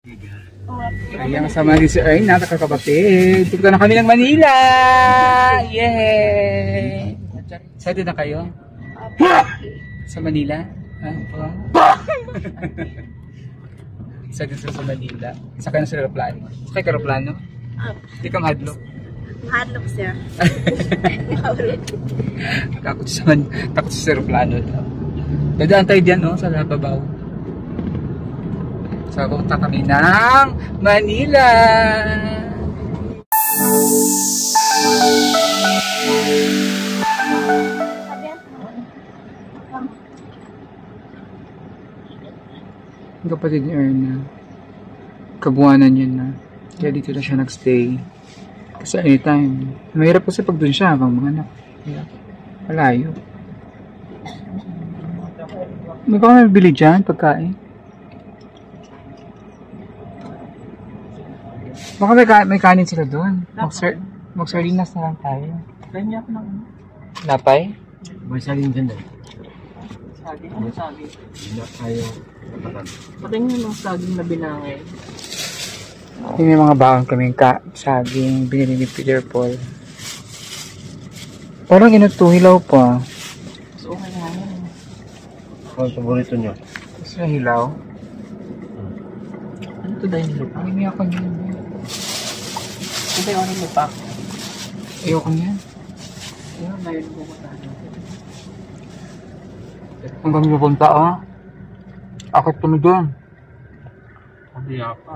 Ayan, kasama ni si Erna, nakakapatid. Pupunta na kami ng Manila! Yay! Excited na kayo? Sa Manila? Excited sa Manila. Sakay na sa aeroplano. Sakay ka aeroplano? Hindi kang hadlok. Hadlok siya. Takot sa aeroplano. Dadaan tayo dyan, no? Sa Lababaw. So, pupunta kami ng Manila! Ang kapatid ni Erna, kabuwanan yun na. Kaya dito na siya nagstay. Kasi anytime, mahirap kasi pag doon siya habang mga anak. Malayo. May pa kami bili dyan, pagkain. Baka may kanin sila doon. Mag-sardinas na lang tayo. Kanya ko lang. Napay? May saging dyan eh. Saging? Ano saging? Ayaw. Patingin yung saging na binangay. May mga baon kaming saging binili ni Peter Paul. Parang inuto, hilaw pa. So, okay na yan. Ano ang paborito nyo? Gusto na hilaw? Ano ito dahil nilupa? Ay, may ako niyan. Ito yung ano nilupa? Ayoko niyan. Ayun, dahil pumunta natin. Ang kami pupunta, ah. Akit kami doon. Hindi ako.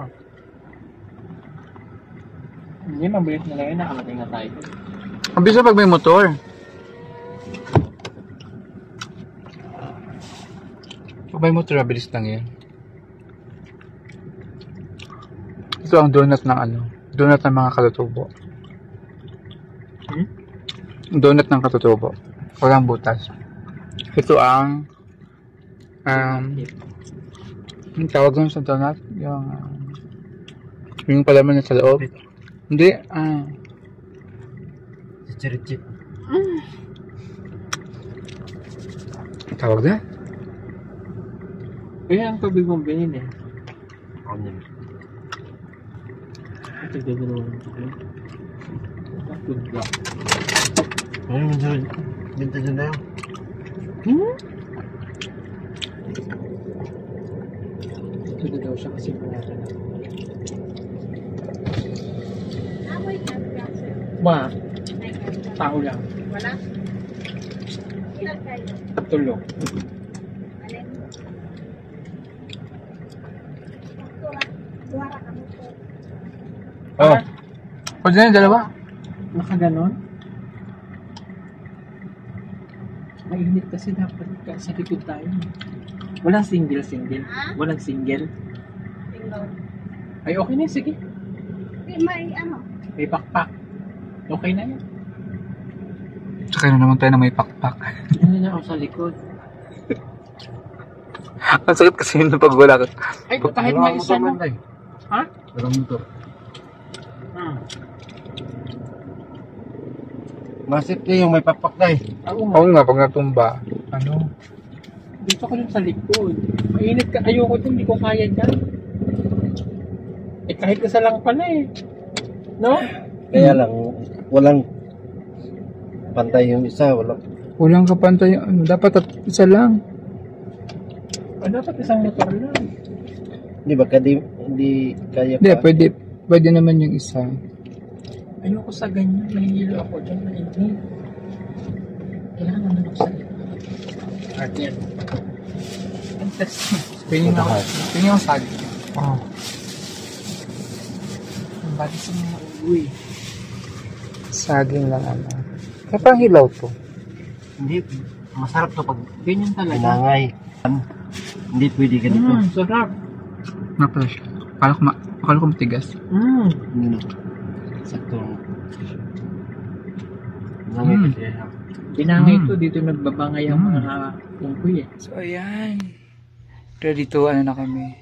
Hindi, mabilis na lang yun. Nakalating na tayo. Ang bisa pag may motor. Pag may motor, mabilis lang yan. Ito ang donut ng ano. Donut ng mga katutubo. Donut ng katutubo. Walang butas. Ito ang yung tawag nun sa donut, yung palaman na sa loob. Hindi, Cherry chip. tawag na? Kaya ang tubig mong binili. Ano yun? Ito gagawin ng tubig. Tubig. Ano yung cherry? Binta dyan na yun. Ito na daw siya kasi wala ka na. Ma, tao lang. Wala? Ilan kayo? Tulog. Alin? Duwara ka mo po. Oh. Pwede na yung dalawa? Nakaganon? Mainit kasi dapat sa likod tayo. Walang single. Walang single. Single. Ay, okay na, sige. Di, may ano? May pakpak. Okay na yan. Sakay na naman tayo na may pakpak. Ano na ako sa likod? Ang sakit kasi yun pag wala ka. Ay, kahit may isa na. Ha? Walang motor. Masip niya yung may pakpak na eh. Oo nga. Oo nga, pag natumba. Ano? Dito ko lang sa likod. Mainit ka. Ayoko din, hindi ko kaya dyan. Eh, kahit isa lang pala eh. No? Kaya lang, walang pantay yung isa. Walang kapantay. Ano, dapat isa lang. Dapat isang motor lang. Hindi ba? Hindi kaya Hindi, pa. pwede naman yung isa. Ayoko sa ganyan. Mahihilo ako dyan. Mainit. Kailangan naman ako sa likod. Arden. Interesting. Tingin ako saging. Oh. Ang bagay sa mga uwi. Saging lang ano. Kaya parang hilaw to. Hindi. Masarap to pag Ganyan talaga. pinangay. Hindi pwede ganito. Sarap. Nga pala siya. Akala ko matigas. Sakto. Pinangay kasi. Binangay ito. Dito nagbabangay ang mga tungkoy eh. So ayan. Ready to ano na kami.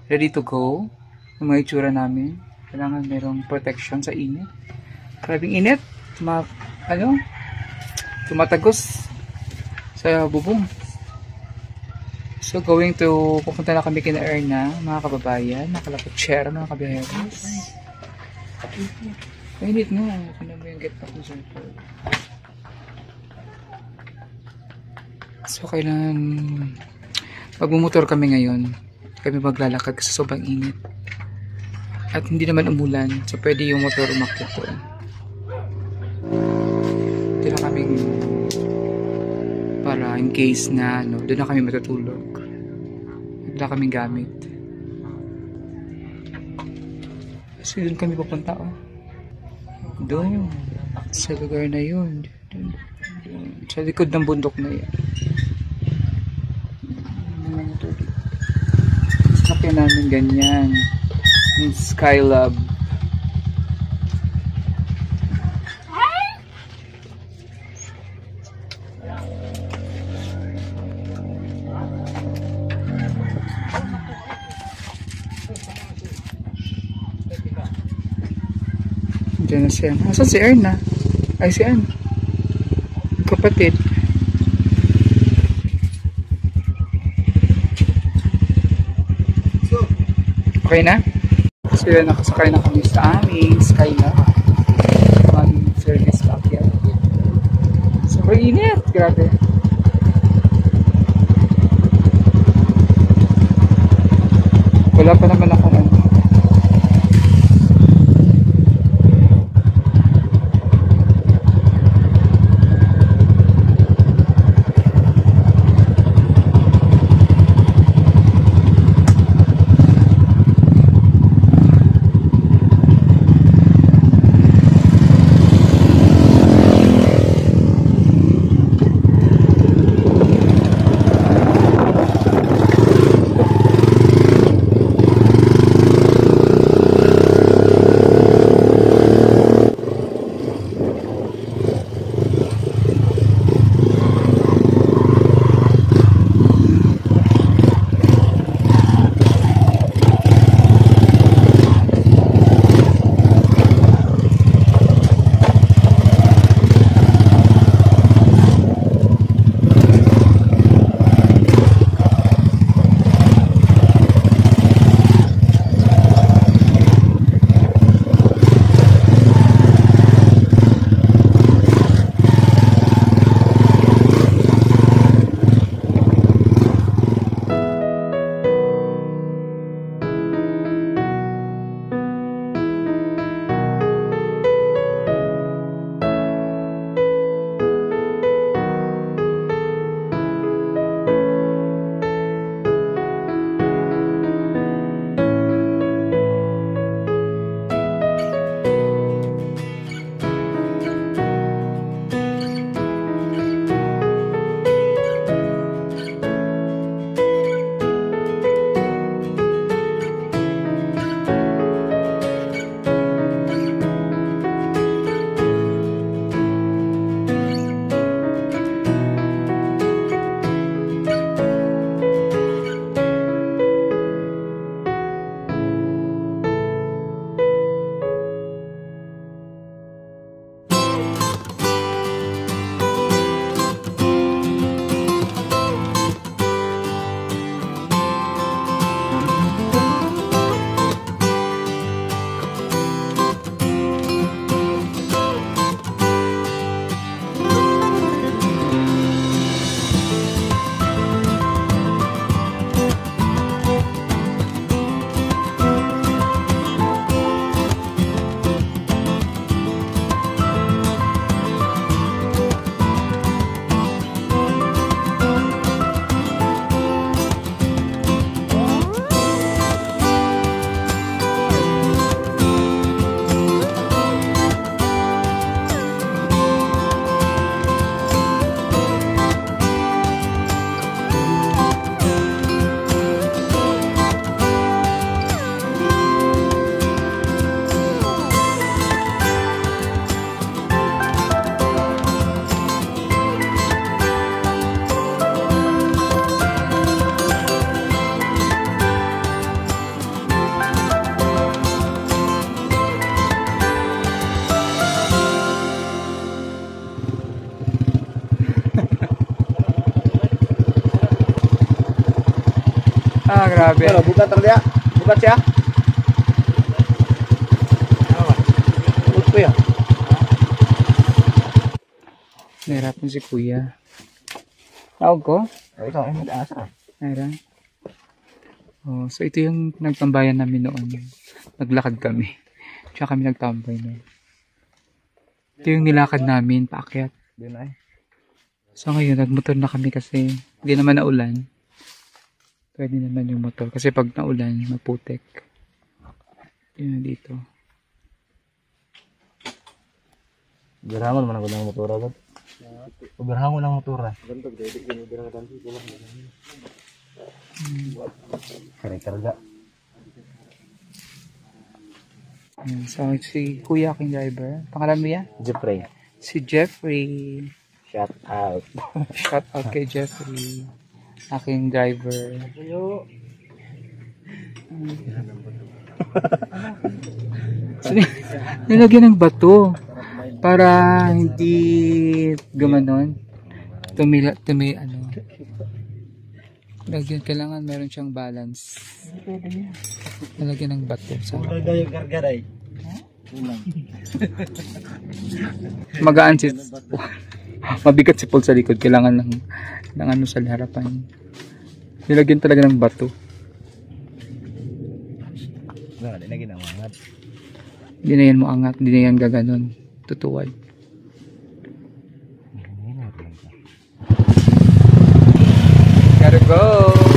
Ready to go. Yung mga itsura namin. Kailangan merong protection sa init. Grabing init. Tumatagos sa bubong. So, pupunta na kami kina Erna, mga kababayan, nakalaputsera, mga kabiyaheros. Mainit na. Tignan mo yung get back ng circle. So, kailangan magmumotor kami ngayon. Kami maglalakad kasi sobrang init. At hindi naman umulan. So, pwede yung motor umakyat doon. Doon na kami para in case na doon na kami matutulog. Wala kaming gamit. So, doon kami pupunta, oh. Doon. Sa lugar na yun. Doon. Sa likod ng bundok na yan. Sakyan namin ganyan. Yung Skylab. Diyan na siya. Asan si Erna? Ay, si Ann. Kapatid. Okay na? So yun, nakasakay na kami sa aming Skylab. Aming service backyard. Sobrang init. Grabe. Wala pa naman akong ano. Grabe. Pero bukat ang dia. Bukat siya. Bukat ko yan. Nahirapan si kuya. Tawag ko? Ay, ikaw ay mag-asa. Meron. Oh, so ito yung nagtambayan namin noon. Naglakad kami. Tsaka kami nagtambay noon. Ito yung nilakad namin, paakyat. Doon ay. So ngayon, nagmotor na kami kasi hindi naman naulan. Pwede naman yung motor. Kasi pag naulan, maputek. Yun dito. Berhangon man ako ng motor agad. Berhangon ng motor. Karga. Ayan, so si kuya aking driver. Pangalan mo yan? Jeffrey. Si Jeffrey. Shout out. Shout out kay Jeffrey. Aking driver. So, nilagyan ng bato para hindi gumanon. Lagyan, kailangan meron siyang balance. Nilagyan ng bato. So, Yung gargaray. magaan si mabigat si Paul sa likod. Kailangan ng ano sa harapan. Nilagyan talaga ng bato. Hindi na ginawangat. Hindi na yan mo angat. Hindi na yan gaganon. Tutuwad. Gotta go!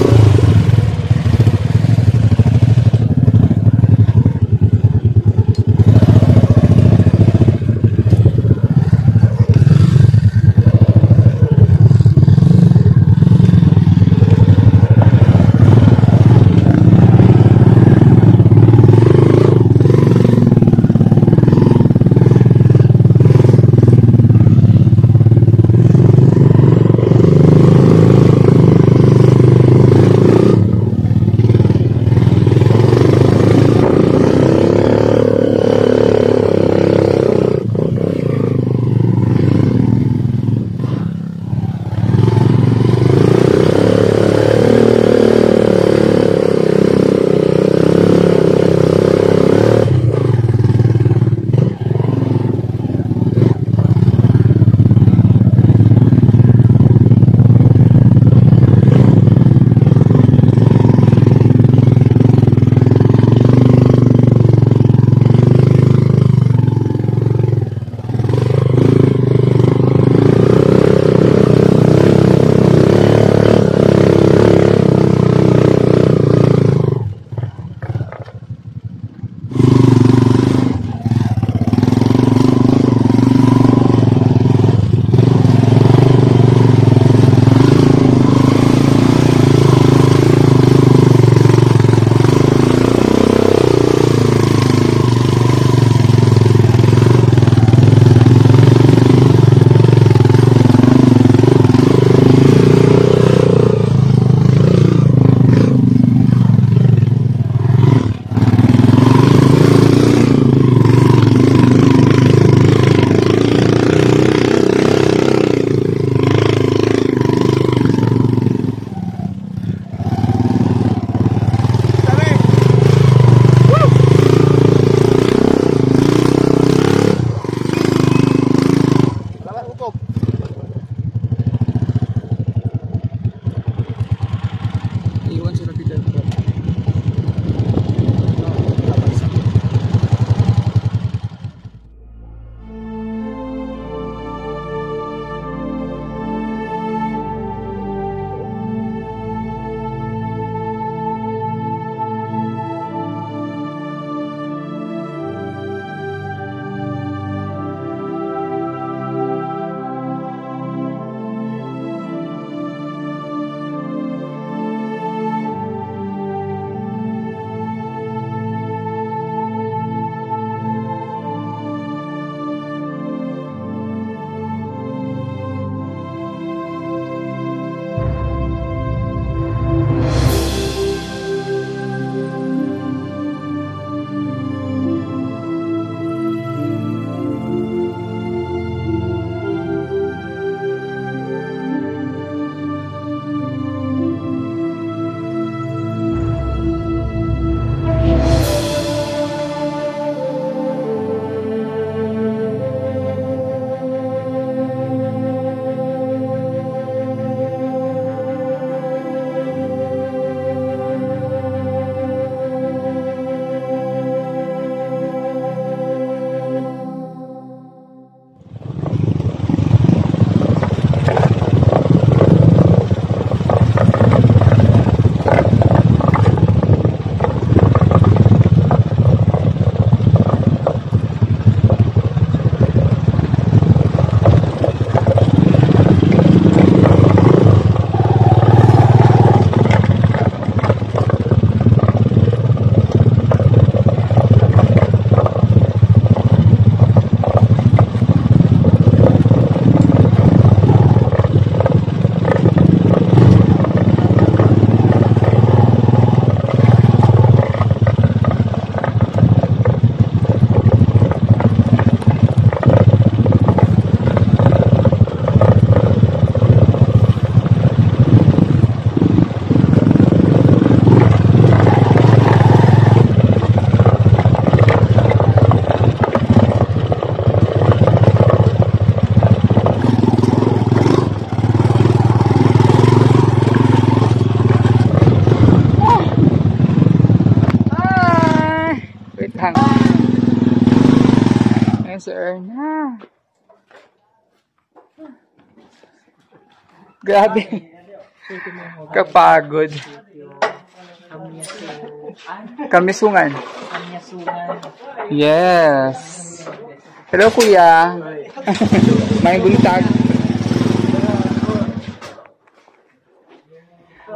lang. Ayan si Erna. Grabe. Kapagod. Kamisungan. Yes. Hello, kuya. May buntag.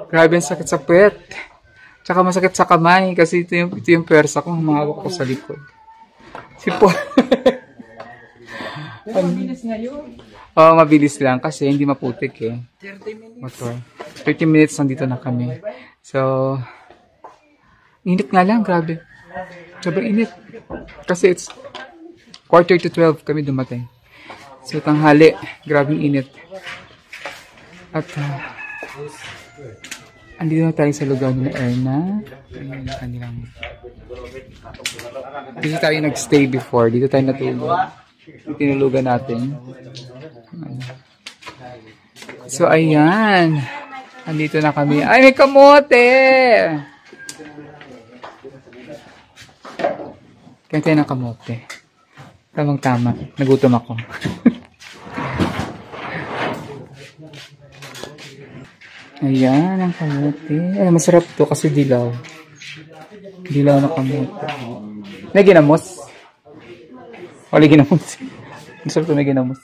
Grabe ang sakit sa puwet. Tsaka masakit sa kamay kasi ito yung persa ko, humawak ko sa likod. Si Paul. Mabilis ngayon. Oo, mabilis lang kasi hindi maputik eh. 30 minutes. Motor. 30 minutes nandito na kami. So, init nga lang, grabe. Sobrang init. Kasi it's 11:45 kami dumating. So, tanghali. Grabing init. At, andito na tayo sa lugar ni Erna. Ayun yung kanilang... Dito tayo nag-stay before. Dito tayo natulog. Tinulugan natin. So, ayan. Andito na kami. Ay, may kamote! Kaya tayo ng kamote. Tamang-tama. Nagutom ako. Ayan, ang kamote. Ay, masarap to kasi dilaw. Dilaw na kamote. May ginamos. Wala ginamos. Masarap to may ginamos.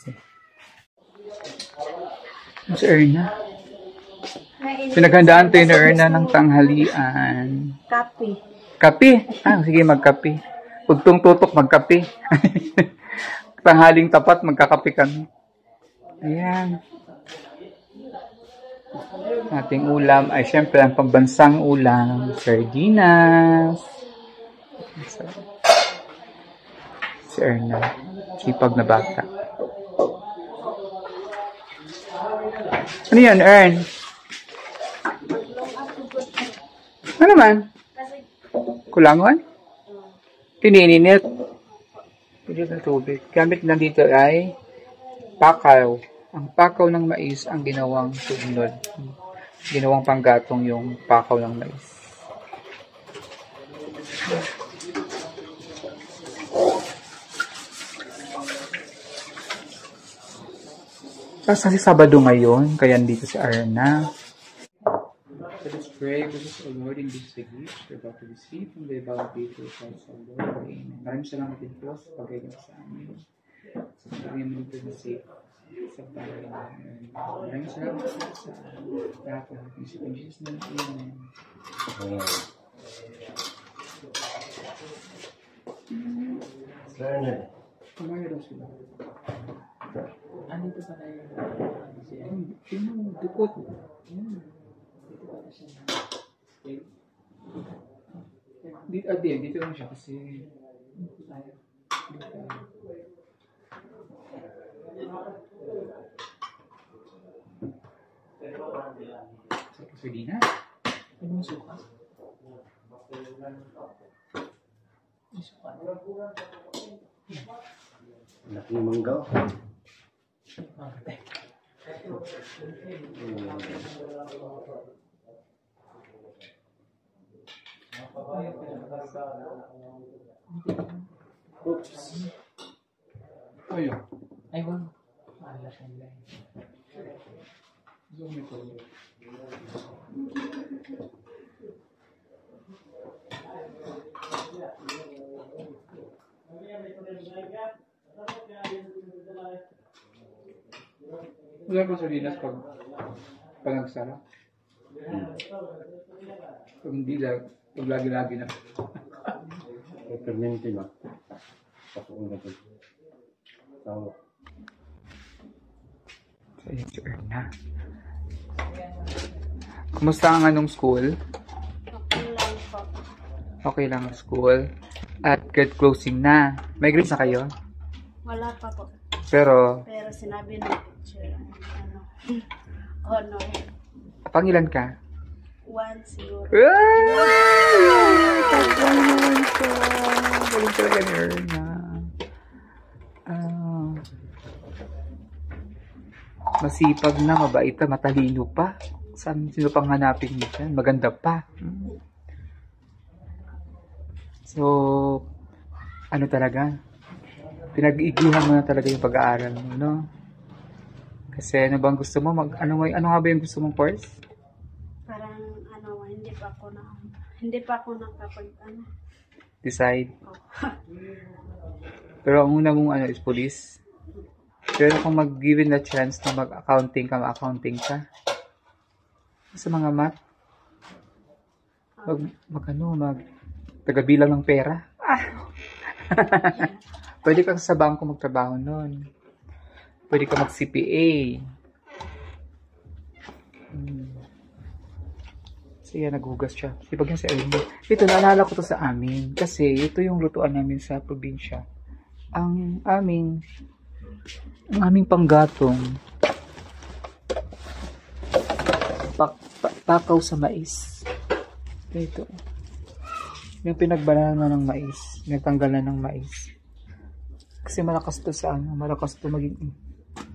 Mas Erna. Pinaghandaan tayo na Erna ng tanghalian. Kape. Kape? Ah, sige, magkape. Pagtung tutok, magkape. Tanghaling tapat, magkakape kami. Ayan. Ating ulam ay syempre ang pambansang ulam. Sardinas. Si Erna. Sipag na bata. Ano yan, Ern? Ano naman? Kulangon? Tinininit. Pwede na tubig. Gamit lang dito ay pakaw. Ang pakaw ng mais ang ginawang sugnod. Ginawang panggatong yung pakaw ng mais. Tapos kasi Sabado ngayon, kaya dito si Arna. Let us pray for this Lord in this gift we're about to receive from the above people of our Lord. Amen. Maraming salamat din po sa pag-guide sa amin. Sa pag-guide mo dito na safe sa pag-guide namin. Maraming salamat po sa lahat ng isip in Jesus' name. Amen. Kumain daw sila. Andito pa tayo. Yung dukot. Dito lang siya kasi sa kasulina. Ano mo suka? Anak ni Manggaw. Oops. Ayun. Ay, wag. Maalas ang line. Zoom ito. Wala ba sardinas pag nagsara? Pag hindi lang, pag lagi-lagi na. Permanente na. Pasok na ito. Tawa. So, yun si Erna. Kumusta ang anong school? Okay lang po. Okay lang ang school. At grade closing na. May grades na kayo? Wala pa po. Pero, Sinabi ng teacher, honor. pangilan ka? 1 siguro. Pagkakuan ka! Galing talaga ni Erna. Masipag na, mabait na, matalino pa. Sino pang hanapin mo dyan? Maganda pa. So, ano talaga, pinag-igihan mo na talaga yung pag-aaral mo, no? Kasi ano bang gusto mo? Ano nga ba yung gusto mong course? Parang ano, hindi pa ako nakapag ano. Decide. Pero ang una mong ano is police. Pero kung mag-given the chance na mag-accounting ka. Sa mga math, tagabilang ng pera. Pwede kang sa bangko magtrabaho nun. Pwede ka mag-CPA. Siya, naghugas siya. Sipag niya si Ernie. Ito, naalala ko to sa amin. Kasi ito yung lutuan namin sa probinsya. Ang aming panggatong takaw sa mais. Ito. Yung pinagbanana ng mais. Natanggalan ng mais. Kasi malakas to sa ano. Malakas to maging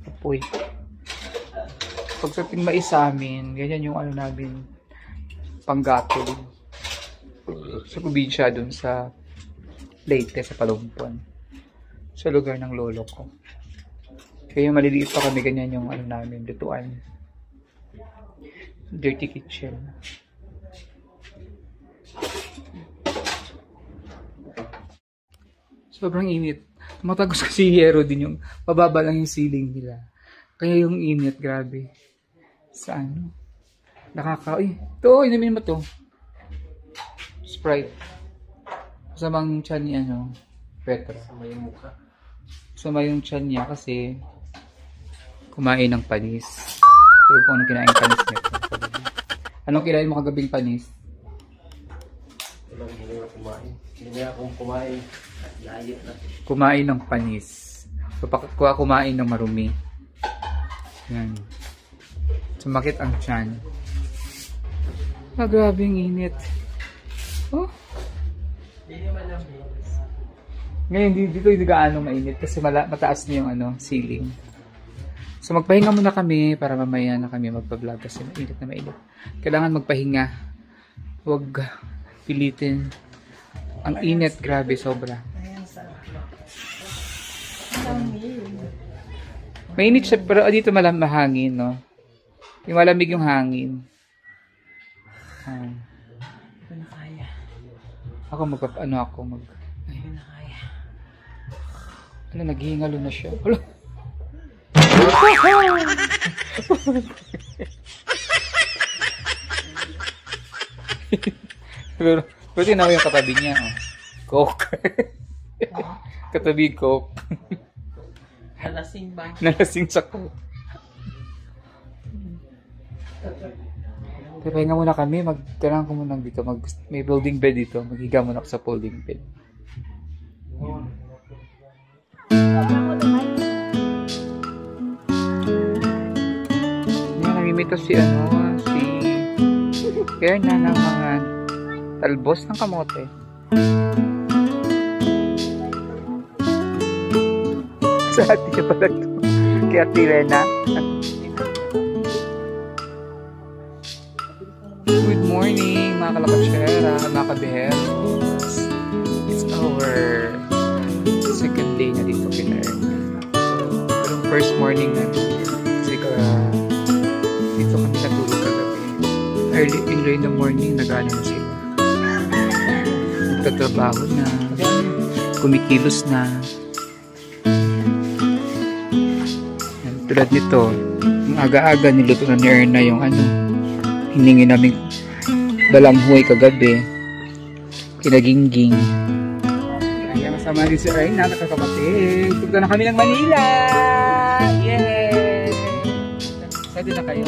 apoy. Pagsating mais sa amin, ganyan yung ano namin panggatong sa probinsya dun sa Leyte, sa Palumpon. Sa lugar ng lolo ko. Kaya maliliit pa kami, ganyan yung ano namin, lutuan. Dirty kitchen. Sobrang init. Matagos kasi hero din yung, mababa lang yung ceiling nila. Kaya yung init, grabe. Sa ano? Inumin mo to. Sprite. Kasamang tiyan ni ano, Petra. Sama yung tiyan niya kasi kumain ng panis. Pero kung anong kinain panis nito. Anong kinain mo kagabing panis? Hindi na kumain. Hindi na akong kumain. Layo na. Kumain ng panis. So, kumain ng marumi. Yan. Sumakit ang tiyan. Grabe yung init. Oh. Ngayon, dito hindi gaano mainit kasi mataas na yung ano, ceiling. So, magpahinga muna kami para mamaya na kami magpa-vlog kasi mainit na mainit. Kailangan magpahinga. Huwag pilitin. Ang init, grabe, sobra. Mainit siya, pero dito mahangin, no? Yung malamig yung hangin. Ako naghihingalo na siya. Hala. Pero tingnan mo yung katabi niya. Coke. Katabi Coke. Nalasing ba? Nalasing sa Coke. Pahinga muna kami, kailangan ko muna dito, may folding bed dito, maghiga muna ako sa folding bed. Namimito si Erna ng mga talbos ng kamote. Sa atin niya pala ito. Kaya Tirena. Good morning, mga kalakatsera, mga kabiheros. It's our second day na dito kina Erna. Pero first morning na kasi dito kami natulog kagabi. Early in the morning, nag-ano na sila. Nagtatrabaho na, kumikilos na. Tulad nito, ang aga-aga niluto na ni Erna yung hiningi namin balamhoy kagabi, kinagingging. Kaya masama din si Erna, nakakapatid. Punta na kami ng Manila! Yay! Excited na kayo?